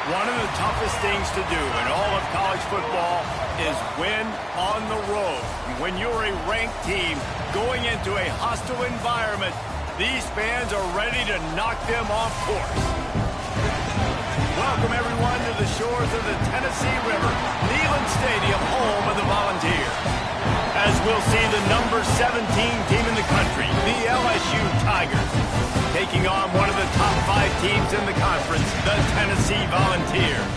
One of the toughest things to do in all of college football is win on the road. When you're a ranked team going into a hostile environment, these fans are ready to knock them off course. Welcome, everyone, to the shores of the Tennessee River, Neyland Stadium, home of the Volunteers. As we'll see the number 17 team in the country, the LSU Tigers, taking on one of the top 5 teams in the conference, the Tennessee Volunteers.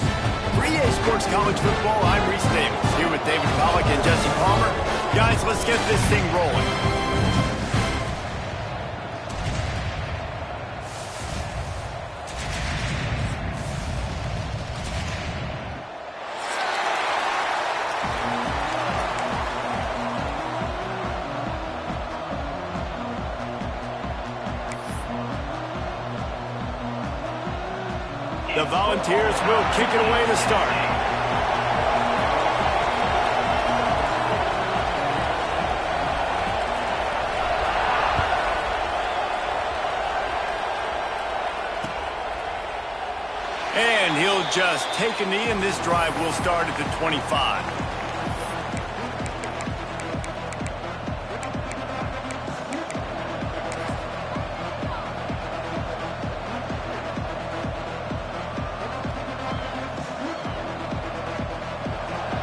For EA Sports College Football, I'm Reese Davis, here with David Pollack and Jesse Palmer. Guys, let's get this thing rolling. The Volunteers will kick it away to start. And he'll just take a knee, and this drive will start at the 25.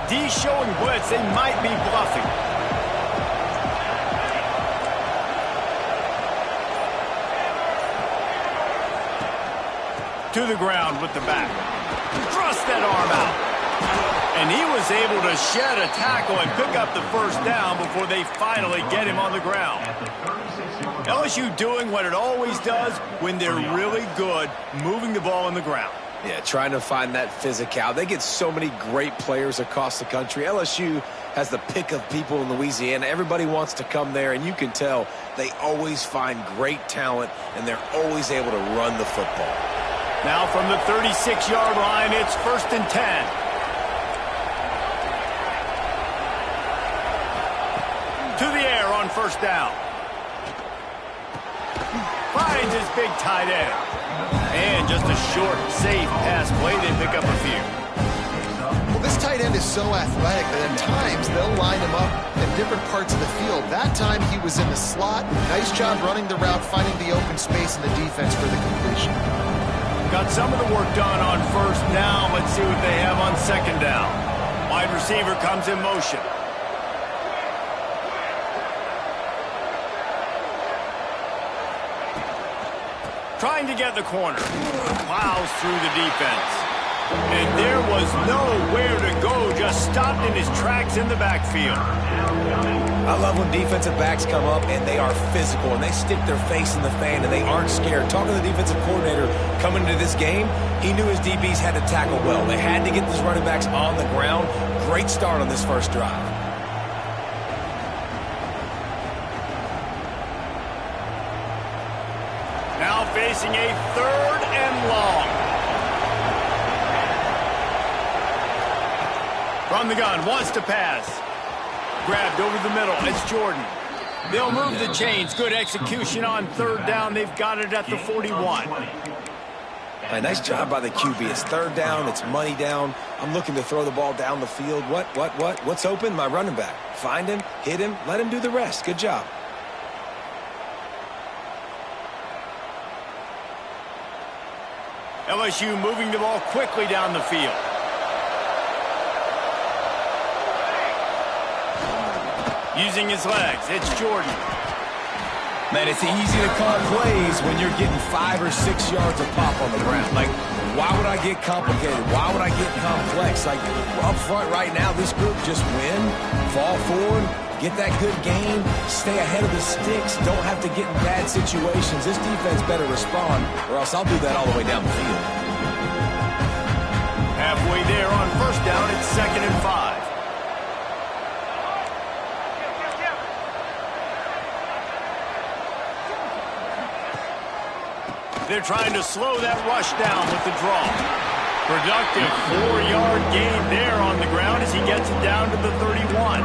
D's showing blitz. They might be bluffing. To the ground with the back. Thrust that arm out. And he was able to shed a tackle and pick up the first down before they finally get him on the ground. LSU doing what it always does when they're really good, moving the ball on the ground. Yeah, trying to find that physicality. They get so many great players across the country. LSU has the pick of people in Louisiana. Everybody wants to come there, and you can tell they always find great talent, and they're always able to run the football. Now from the 36-yard line, it's 1st and 10. To the air on first down. Finds his big tight end. And just a short, safe pass play. They pick up a few. Well, this tight end is so athletic that at times they'll line him up in different parts of the field. That time he was in the slot. Nice job running the route, finding the open space in the defense for the completion. Got some of the work done on first down. Let's see what they have on second down. Wide receiver comes in motion. Trying to get the corner. Plows through the defense. And there was nowhere to go. Just stopped in his tracks in the backfield. I love when defensive backs come up and they are physical and they stick their face in the fan and they aren't scared. Talking to the defensive coordinator coming into this game, he knew his DBs had to tackle well. They had to get these running backs on the ground. Great start on this first drive. Now facing a 3rd and long. From the gun, wants to pass. Grabbed over the middle, it's Jordan. They'll move the chains. Good execution on 3rd down. They've got it at the 41. Hey, nice job by the QB. It's 3rd down, it's money down. I'm looking to throw the ball down the field. What's open? My running back. Find him, hit him, let him do the rest. Good job. LSU moving the ball quickly down the field. Using his legs, it's Jordan. Man, it's easy to call plays when you're getting 5 or 6 yards of pop on the ground. Like, why would I get complicated? Why would I get complex? Like, up front right now, this group just win, fall forward, get that good game, stay ahead of the sticks, don't have to get in bad situations. This defense better respond, or else I'll do that all the way down the field. Halfway there on first down, it's 2nd and 5. They're trying to slow that rush down with the draw. Productive 4-yard gain there on the ground as he gets it down to the 31.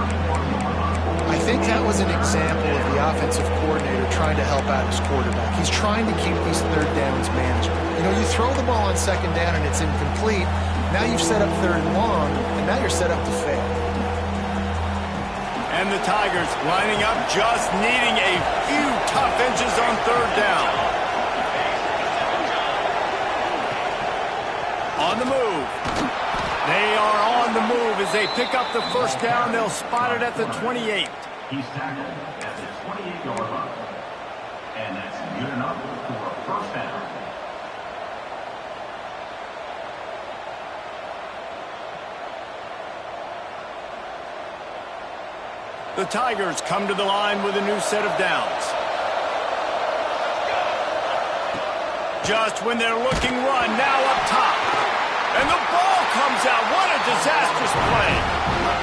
I think that was an example of the offensive coordinator trying to help out his quarterback. He's trying to keep these third downs manageable. You know, you throw the ball on second down and it's incomplete. Now you've set up third and long, and now you're set up to fail. And the Tigers lining up, just needing a few tough inches on third down. On the move. They are on the move as they pick up the first down. They'll spot it at the 28. He's tackled at the 28-yard line. And that's good enough for a first down. The Tigers come to the line with a new set of downs. Just when they're looking run, now up top. And the ball comes out. What a disastrous play.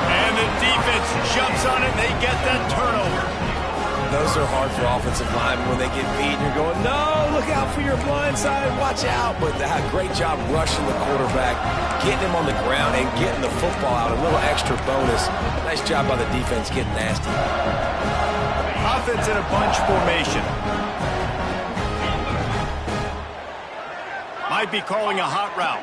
And the defense jumps on it, and they get that turnover. Those are hard for offensive linemen when they get beat. You're going, no, look out for your blind side, watch out. But they had a great job rushing the quarterback, getting him on the ground, and getting the football out. A little extra bonus. Nice job by the defense getting nasty. Offense in a bunch formation. Might be calling a hot route.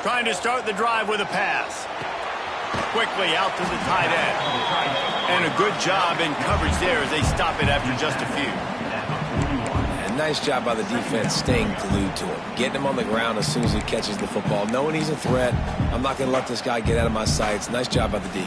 Trying to start the drive with a pass. Quickly out to the tight end. And a good job in coverage there as they stop it after just a few. And nice job by the defense staying glued to him. Getting him on the ground as soon as he catches the football. Knowing he's a threat. I'm not going to let this guy get out of my sights. Nice job by the D.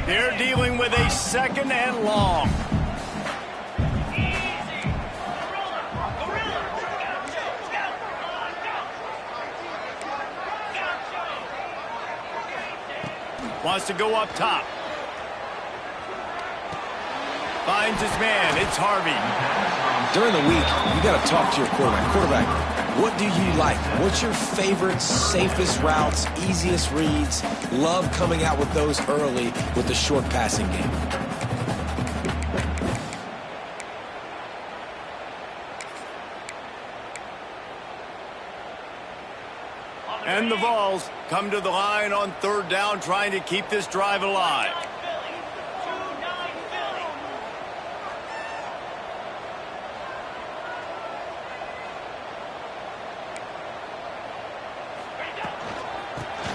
They're dealing with a second and long. Wants to go up top. Finds his man. It's Harvey. During the week, you got to talk to your quarterback. Quarterback, what do you like? What's your favorite, safest routes, easiest reads? Love coming out with those early with the short passing game. And the Vols come to the line on third down, trying to keep this drive alive.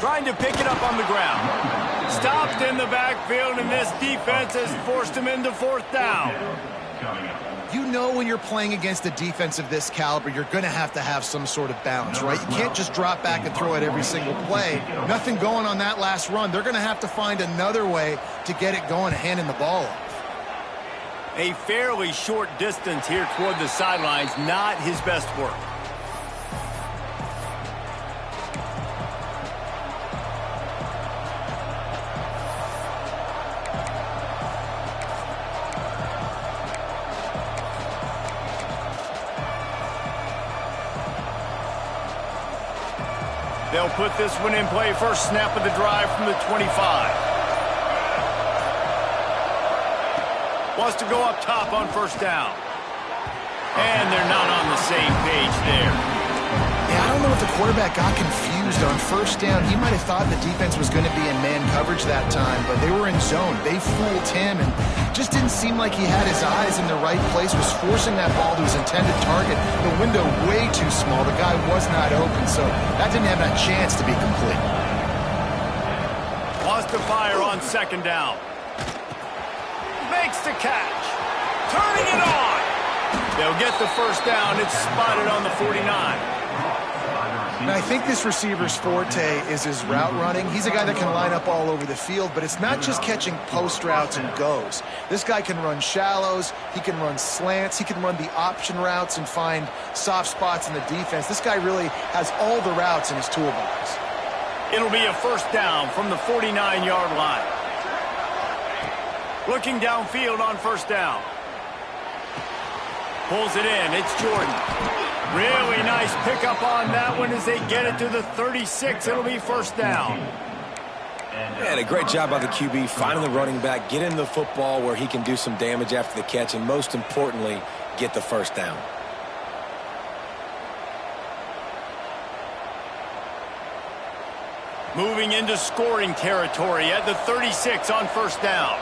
Trying to pick it up on the ground. Stopped in the backfield, and this defense has forced him into fourth down. You know when you're playing against a defense of this caliber, you're going to have some sort of balance, right? You can't just drop back and throw it every single play. Nothing going on that last run. They're going to have to find another way to get it going, handing the ball off. A fairly short distance here toward the sidelines, not his best work. They'll put this one in play. First snap of the drive from the 25. Wants to go up top on first down. And they're not on the same page there. Yeah, I don't know if the quarterback got confused on first down. He might have thought the defense was going to be in man coverage that time, but they were in zone. They fooled him and just didn't seem like he had his eyes in the right place, was forcing that ball to his intended target. The window way too small. The guy was not open, so that didn't have that chance to be complete. Wants to fire on second down. Makes the catch. Turning it on. They'll get the first down. It's spotted on the 49. And I think this receiver's forte is his route running. He's a guy that can line up all over the field, but it's not just catching post routes and goes. This guy can run shallows, he can run slants, he can run the option routes and find soft spots in the defense. This guy really has all the routes in his toolbox. It'll be a first down from the 49-yard line. Looking downfield on first down. Pulls it in. It's Jordan. Really nice pickup on that one as they get it to the 36. It'll be first down. And a great job by the QB finding the running back, getting the football where he can do some damage after the catch, and most importantly, get the first down. Moving into scoring territory at the 36 on first down.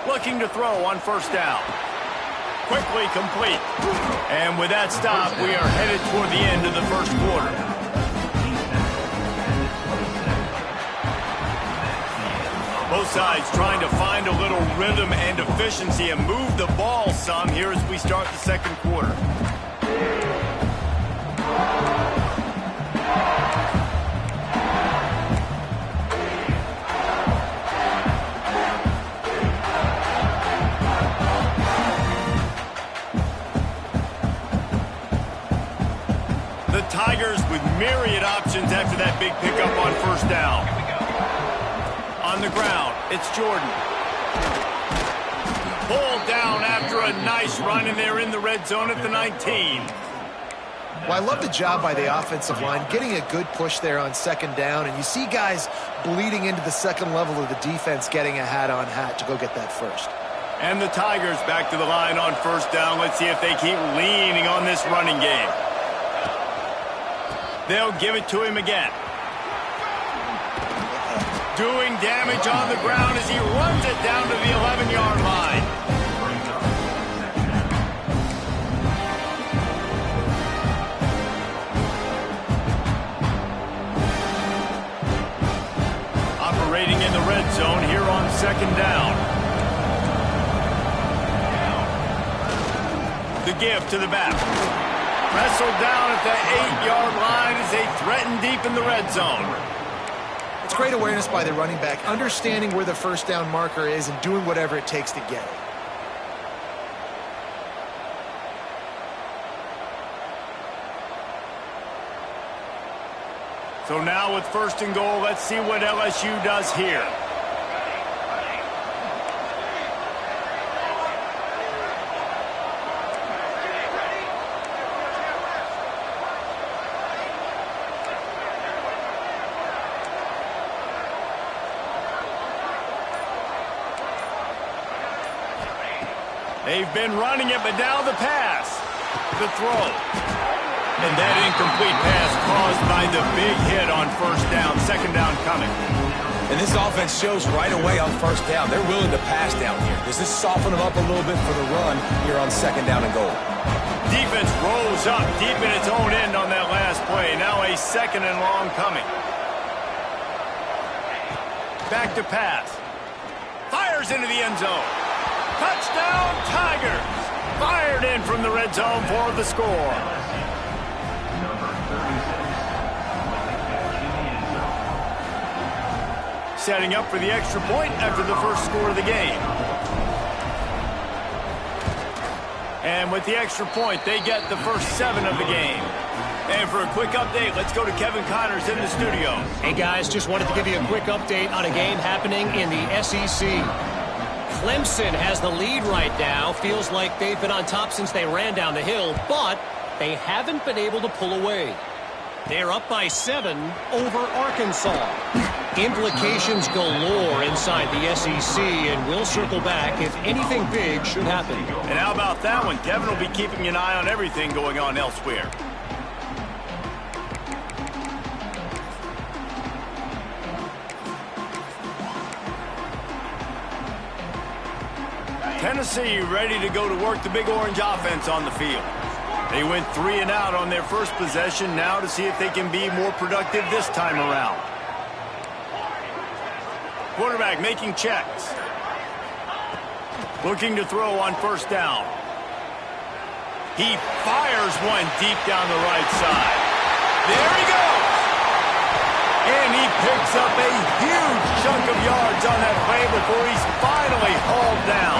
Looking to throw on first down. Quickly complete. And with that stop, we are headed toward the end of the first quarter. Both sides trying to find a little rhythm and efficiency and move the ball some here as we start the second quarter. The Tigers with myriad options after that big pickup on first down. On the ground, it's Jordan. Pulled down after a nice run, and they're in the red zone at the 19. Well, I love the job by the offensive line, getting a good push there on second down, and you see guys bleeding into the second level of the defense getting a hat-on-hat to go get that first. And the Tigers back to the line on first down. Let's see if they keep leaning on this running game. They'll give it to him again. Doing damage on the ground as he runs it down to the 11-yard line. Operating in the red zone here on second down. The give to the back. Wrestled down at the 8-yard line as they threaten deep in the red zone. It's great awareness by the running back, understanding where the first down marker is and doing whatever it takes to get it. So now with first and goal, let's see what LSU does here. They've been running it, but now the pass. The throw. And that incomplete pass caused by the big hit on first down. Second down coming. And this offense shows right away on first down. They're willing to pass down here. Does this soften them up a little bit for the run here on second down and goal? Defense rose up deep in its own end on that last play. Now a second and long coming. Back to pass. Fires into the end zone. Touchdown, Tigers! Fired in from the red zone for the score. Setting up for the extra point after the first score of the game. And with the extra point, they get the first 7 of the game. And for a quick update, let's go to Kevin Connors in the studio. Hey, guys, just wanted to give you a quick update on a game happening in the SEC. Clemson has the lead right now. Feels like they've been on top since they ran down the hill, but they haven't been able to pull away. They're up by 7 over Arkansas. Implications galore inside the SEC, and we'll circle back if anything big should happen. And how about that one? Kevin will be keeping an eye on everything going on elsewhere. Tennessee ready to go to work the Big Orange offense on the field. They went 3 and out on their first possession, now to see if they can be more productive this time around. Quarterback making checks. Looking to throw on first down. He fires one deep down the right side. There he goes! And he picks up a huge chunk of yards on that play before he's finally hauled down.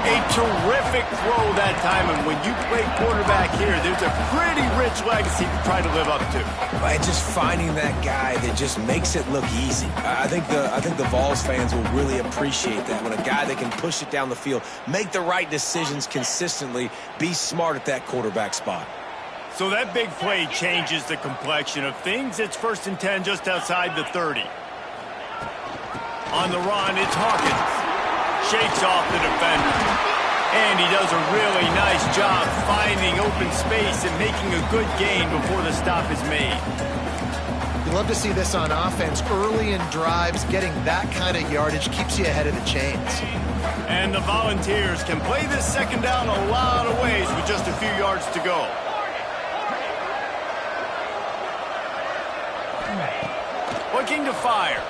A terrific throw that time, and when you play quarterback here, there's a pretty rich legacy to try to live up to. By just finding that guy that just makes it look easy. I think the Vols fans will really appreciate that, when a guy that can push it down the field, make the right decisions consistently, be smart at that quarterback spot. So that big play changes the complexion of things. It's 1st and 10 just outside the 30. On the run, it's Hawkins. Shakes off the defender. And he does a really nice job finding open space and making a good gain before the stop is made. You love to see this on offense. Early in drives, getting that kind of yardage keeps you ahead of the chains. And the Volunteers can play this 2nd down a lot of ways with just a few yards to go. Looking to fire.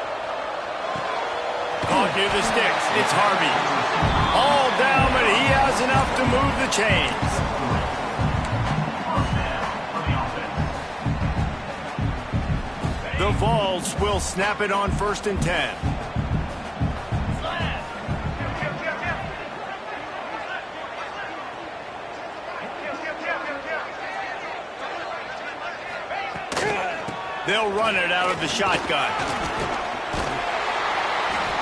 Caught near the sticks. It's Harvey. All down, but he has enough to move the chains. The Vols will snap it on 1st and 10. They'll run it out of the shotgun.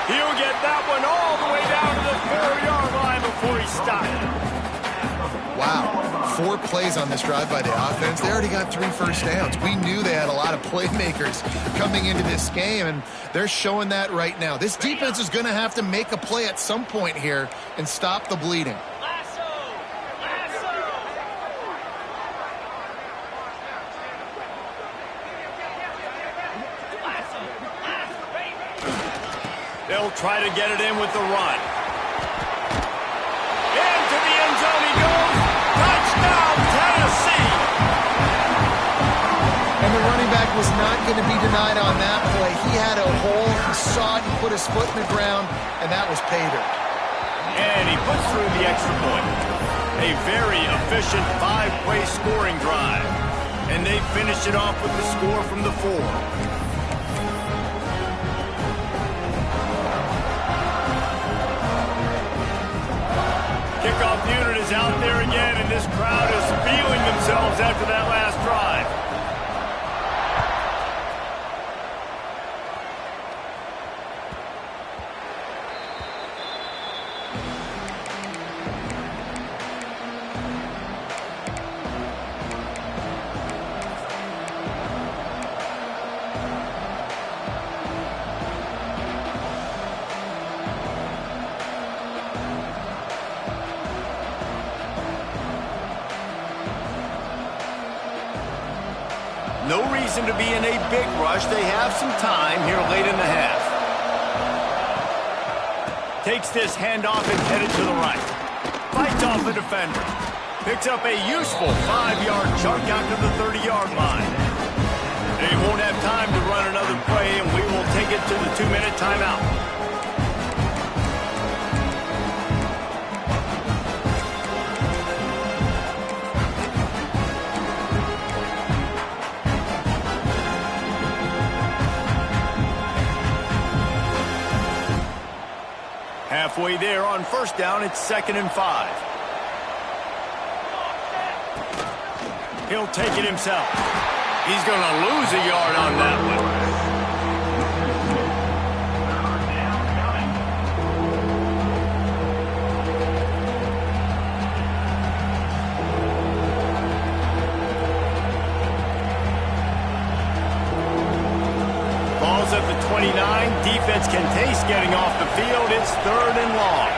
He'll get that one all the way down to the 4-yard line before he stopped. Wow, 4 plays on this drive by the offense. They already got 3 first downs. We knew they had a lot of playmakers coming into this game, and they're showing that right now. This defense is going to have to make a play at some point here and stop the bleeding. They'll try to get it in with the run. Into the end zone he goes. Touchdown, Tennessee! And the running back was not going to be denied on that play. He had a hole, he saw it, he put his foot in the ground, and that was pay dirt. And he puts through the extra point. A very efficient 5-play scoring drive. And they finish it off with the score from the 4. Kickoff unit is out there again, and this crowd is feeling themselves after that last drive. No reason to be in a big rush. They have some time here late in the half. Takes this handoff and headed to the right. Fights off the defender. Picks up a useful 5-yard chunk out to the 30-yard line. They won't have time to run another play, and we will take it to the 2-minute timeout. Halfway there on 1st down, it's 2nd and 5. He'll take it himself. He's going to lose a yard on that one. Ball's at the 29. Defense can taste getting off the field. It's 3rd and long.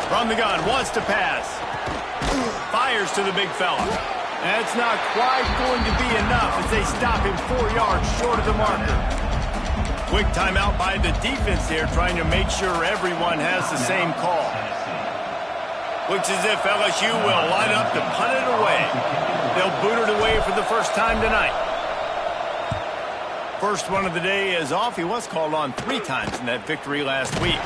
From the gun, wants to pass. Fires to the big fella. That's not quite going to be enough as they stop him 4 yards short of the marker. Quick timeout by the defense here, trying to make sure everyone has the same call. Looks as if LSU will line up to punt it away. They'll boot it away for the first time tonight. First one of the day is off. He was called on 3 times in that victory last week.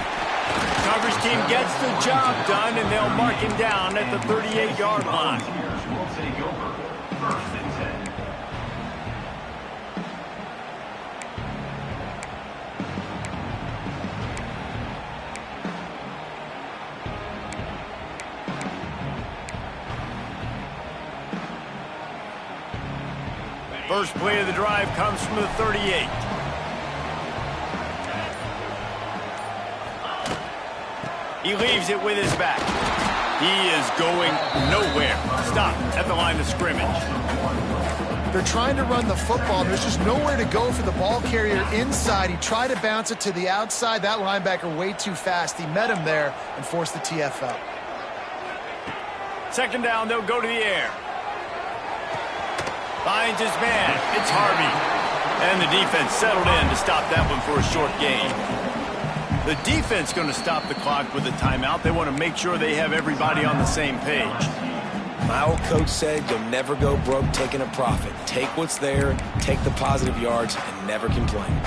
Coverage team gets the job done, and they'll mark him down at the 38-yard line. Will take over 1st and 10. First play of the drive comes from the 38. He leaves it with his back. He is going nowhere. Stop at the line of scrimmage. They're trying to run the football. There's just nowhere to go for the ball carrier inside. He tried to bounce it to the outside. That linebacker way too fast. He met him there and forced the TFL. Second down, they'll go to the air. Finds his man. It's Harvey. And the defense settled in to stop that one for a short gain. The defense going to stop the clock with a timeout. They want to make sure they have everybody on the same page. My old coach said you'll never go broke taking a profit. Take what's there, take the positive yards, and never complain.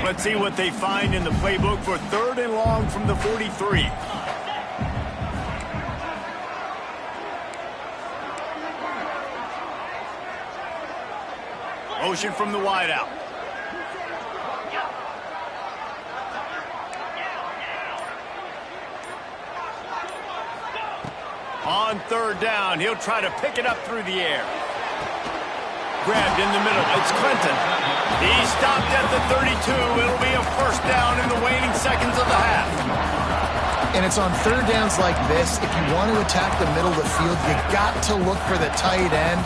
Let's see what they find in the playbook for 3rd and long from the 43. Motion from the wideout. On 3rd down, he'll try to pick it up through the air. Grabbed in the middle. It's Clinton. He stopped at the 32. It'll be a first down in the waning seconds of the half. And it's on 3rd downs like this. If you want to attack the middle of the field, you got to look for the tight end.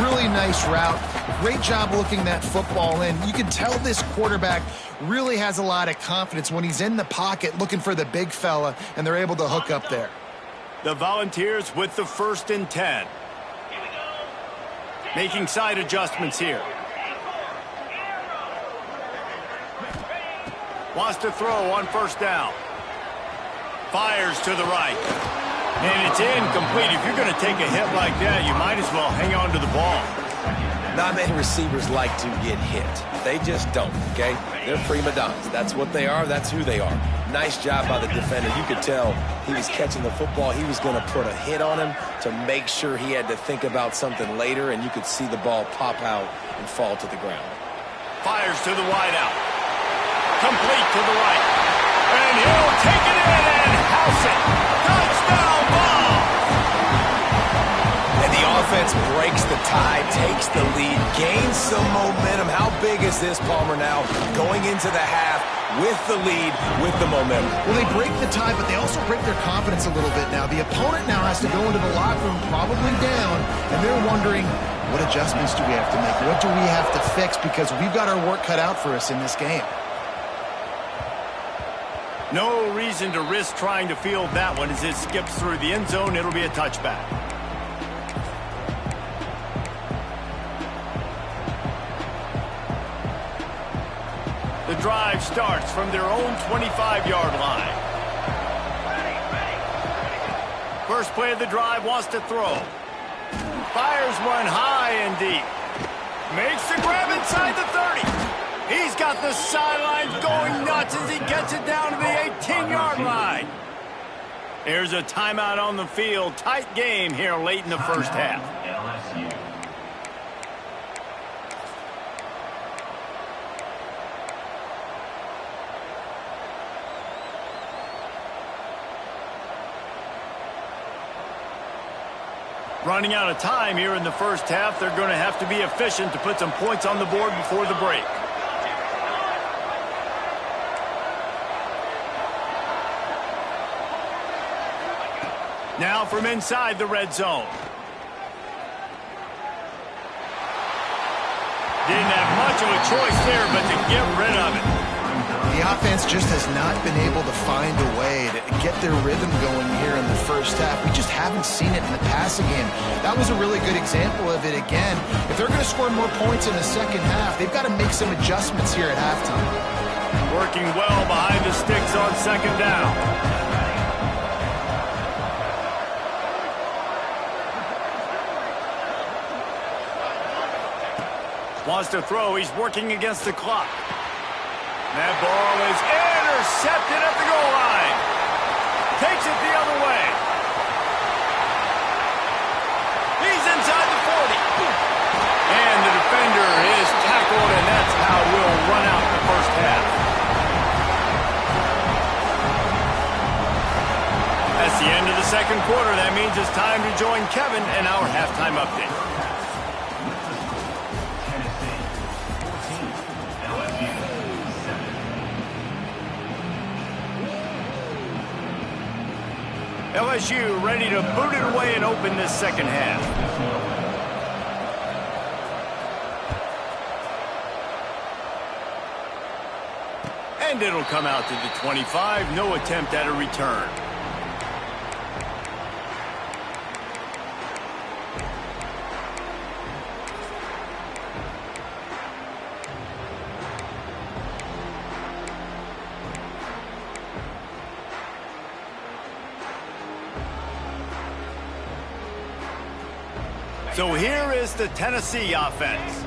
Really nice route. Great job looking that football in. You can tell this quarterback really has a lot of confidence when he's in the pocket looking for the big fella, and they're able to hook up there. The Volunteers with the 1st and 10. Making side adjustments here. Wants to throw on 1st down. Fires to the right. And it's incomplete. If you're going to take a hit like that, you might as well hang on to the ball. Not many receivers like to get hit. They just don't, okay? They're prima donnas. That's what they are. That's who they are. Nice job by the defender. You could tell he was catching the football. He was going to put a hit on him to make sure he had to think about something later, and you could see the ball pop out and fall to the ground. Fires to the wideout. Complete to the right. And he'll take it in and house it. Touchdown ball! And the offense breaks the tie, takes the lead, gains some momentum. How big is this, Palmer, now? Going into the half with the lead, with the momentum. Well, they break the tie, but they also break their confidence a little bit now. The opponent now has to go into the locker room, probably down, and they're wondering, what adjustments do we have to make? What do we have to fix? Because we've got our work cut out for us in this game. No reason to risk trying to field that one as it skips through the end zone. It'll be a touchback. The drive starts from their own 25-yard line. First play of the drive, wants to throw. Fires one high and deep. Makes the grab inside the 30. He's got the sidelines going nuts as he gets it down to the 18-yard line. Here's a timeout on the field. Tight game here late in the first half. Running out of time here in the first half. They're going to have to be efficient to put some points on the board before the break. Now from inside the red zone. Didn't have much of a choice there, but to get rid of it. The offense just has not been able to find a way to get their rhythm going here in the first half. We just haven't seen it in the passing game. That was a really good example of it again. If they're going to score more points in the second half, they've got to make some adjustments here at halftime. Working well behind the sticks on 2nd down. Wants to throw. He's working against the clock. That ball is intercepted at the goal line. Takes it the other way. He's inside the 40. And the defender is tackled, and that's how we'll run out the first half. That's the end of the second quarter. That means it's time to join Kevin in our halftime update. LSU ready to boot it away and open this second half. And it'll come out to the 25. No attempt at a return. So here is the Tennessee offense.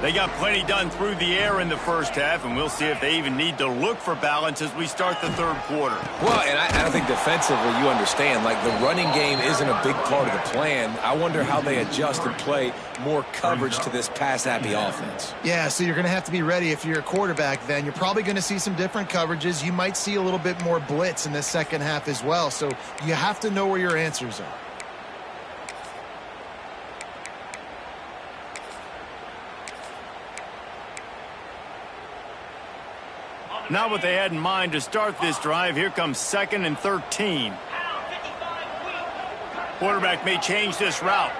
They got plenty done through the air in the first half, and we'll see if they even need to look for balance as we start the third quarter. Well, and I think defensively, you understand, like the running game isn't a big part of the plan. I wonder how they adjust and play more coverage to this pass-happy offense. Yeah, so you're going to have to be ready if you're a quarterback then. You're probably going to see some different coverages. You might see a little bit more blitz in the second half as well, so you have to know where your answers are. Not what they had in mind to start this drive. Here comes 2nd and 13. Quarterback may change this route.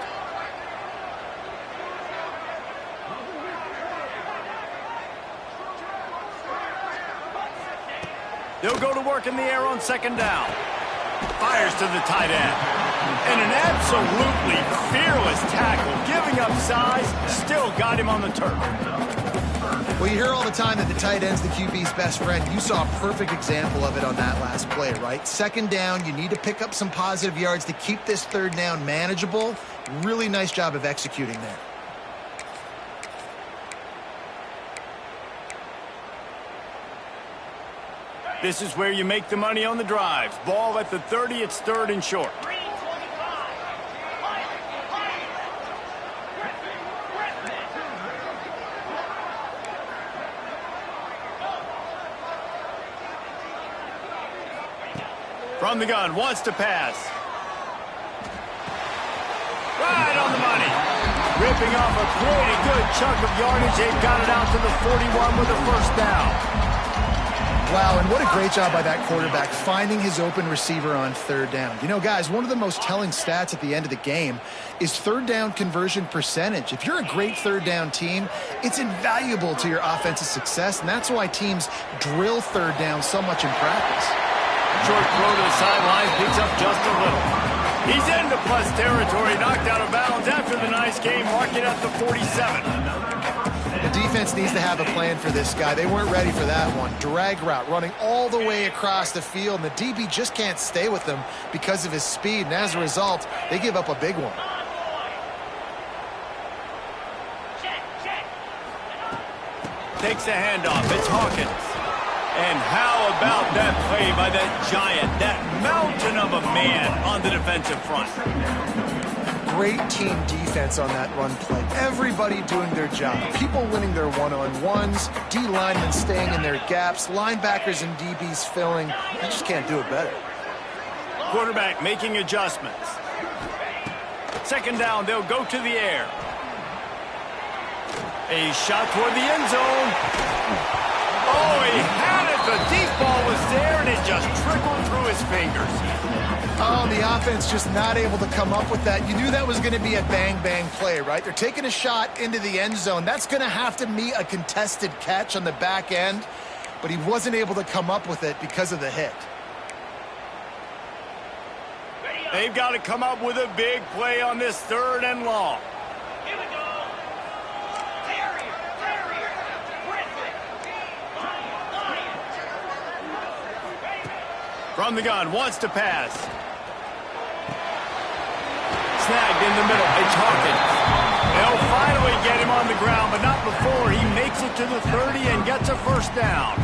They'll go to work in the air on 2nd down. Fires to the tight end. And an absolutely fearless tackle. Giving up size, still got him on the turf. Well, you hear all the time that the tight end's the QB's best friend. You saw a perfect example of it on that last play, right? 2nd down, you need to pick up some positive yards to keep this 3rd down manageable. Really nice job of executing there. This is where you make the money on the drives. Ball at the 30, it's 3rd and short. From the gun, wants to pass. Right on the money. Ripping off a pretty good chunk of yardage. They've got it out to the 41 with a 1st down. Wow, and what a great job by that quarterback finding his open receiver on 3rd down. You know, guys, one of the most telling stats at the end of the game is 3rd down conversion percentage. If you're a great 3rd down team, it's invaluable to your offensive success, and that's why teams drill 3rd down so much in practice. Short throw to the sidelines, picks up just a little. He's into plus territory, knocked out of bounds after the nice game, marking at the 47. The defense needs to have a plan for this guy. They weren't ready for that one. Drag route, running all the way across the field, and the DB just can't stay with them because of his speed, and as a result, they give up a big one. Takes the handoff, it's Hawkins. And how about that play by that giant, that mountain of a man on the defensive front? Great team defense on that run play. Everybody doing their job. People winning their one-on-ones, D linemen staying in their gaps, linebackers and DBs filling. You just can't do it better. Quarterback making adjustments. 2nd down, they'll go to the air. A shot toward the end zone. Oh, he had it. The deep ball was there, and it just trickled through his fingers. Oh, the offense just not able to come up with that. You knew that was going to be a bang-bang play, right? They're taking a shot into the end zone. That's going to have to be a contested catch on the back end, but he wasn't able to come up with it because of the hit. They've got to come up with a big play on this 3rd and long. Here we go. From the gun, wants to pass. Snagged in the middle. It's Hawkins. They'll finally get him on the ground, but not before he makes it to the 30 and gets a 1st down.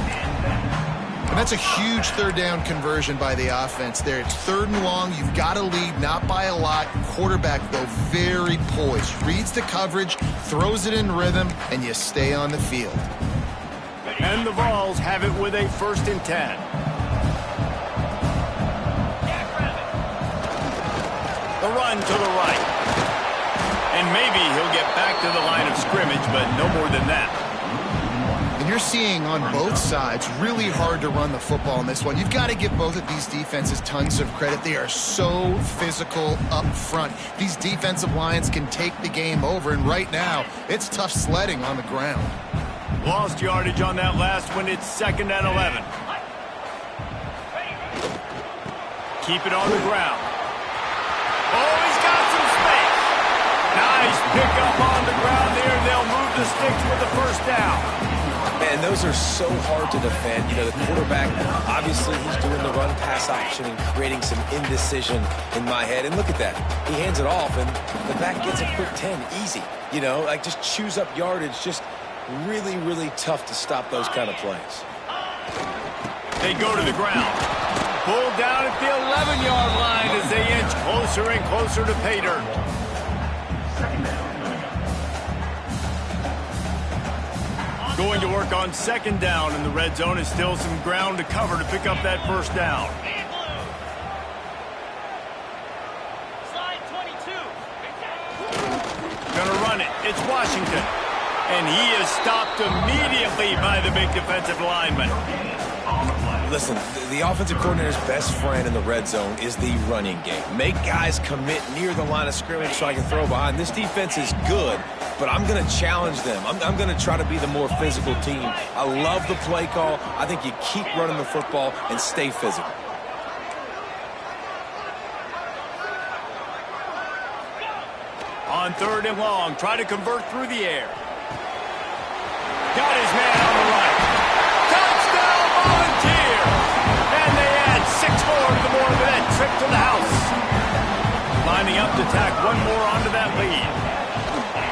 And that's a huge 3rd down conversion by the offense there. It's 3rd and long. You've got to lead, not by a lot. Quarterback, though, very poised. Reads the coverage, throws it in rhythm, and you stay on the field. And the Vols have it with a 1st and 10. The run to the right. And maybe he'll get back to the line of scrimmage, but no more than that. And you're seeing on both sides really hard to run the football in this one. You've got to give both of these defenses tons of credit. They are so physical up front. These defensive lines can take the game over, and right now, it's tough sledding on the ground. Lost yardage on that last one. It's 2nd and 11. Keep it on the ground. Oh, he's got some space. Nice pickup on the ground there. They'll move the sticks with the first down. Man, those are so hard to defend. You know, the quarterback, obviously he's doing the run-pass option and creating some indecision in my head. And look at that. He hands it off, and the back gets a quick 10. Easy. You know, like just chews up yardage. Just really, really tough to stop those kind of plays. They go to the ground. Pulled down at the 11-yard line as they inch closer and closer to pay dirt. Going to work on 2nd down in the red zone. Is still some ground to cover to pick up that first down. Slide 22. Gonna run it. It's Washington. And he is stopped immediately by the big defensive lineman. Listen, the offensive coordinator's best friend in the red zone is the running game. Make guys commit near the line of scrimmage so I can throw behind. This defense is good, but I'm going to challenge them. I'm going to try to be the more physical team. I love the play call. I think you keep running the football and stay physical. On 3rd and long, try to convert through the air. Got his man on the right. Touchdown, Volunteer! And they add 6 more to the board with that trip to the house. Lining up to tack one more onto that lead.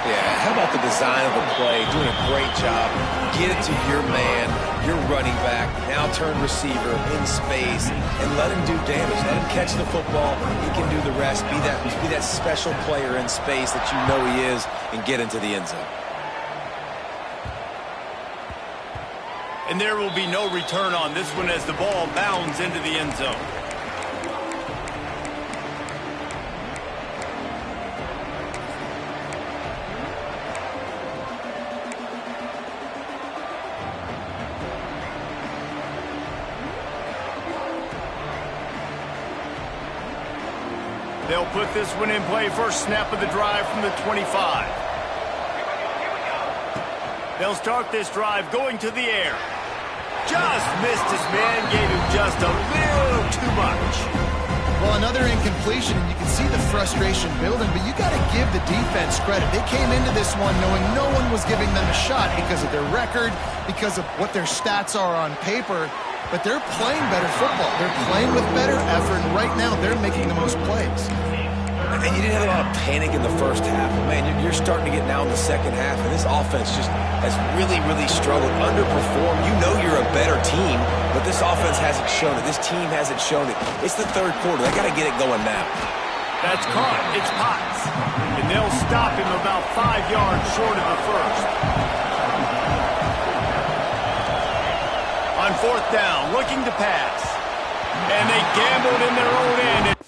Yeah, how about the design of the play? Doing a great job. Get it to your man, your running back, now turn receiver in space, and let him do damage. Let him catch the football. He can do the rest. Be that special player in space that you know he is, and get into the end zone. And there will be no return on this one as the ball bounds into the end zone. They'll put this one in play. First snap of the drive from the 25. They'll start this drive going to the air. Just missed his man, gave him just a little too much. Well, another incompletion, and you can see the frustration building, but you got to give the defense credit. They came into this one knowing no one was giving them a shot because of their record, because of what their stats are on paper, but they're playing better football. They're playing with better effort, and right now they're making the most plays. And you didn't have a lot of panic in the first half. But man, you're starting to get now in the second half, and this offense just has really, really struggled, underperformed. You know you're a better team, but this offense hasn't shown it. This team hasn't shown it. It's the 3rd quarter. They got to get it going now. That's caught. It's Potts. And they'll stop him about 5 yards short of the first. On 4th down, looking to pass. And they gambled in their own end.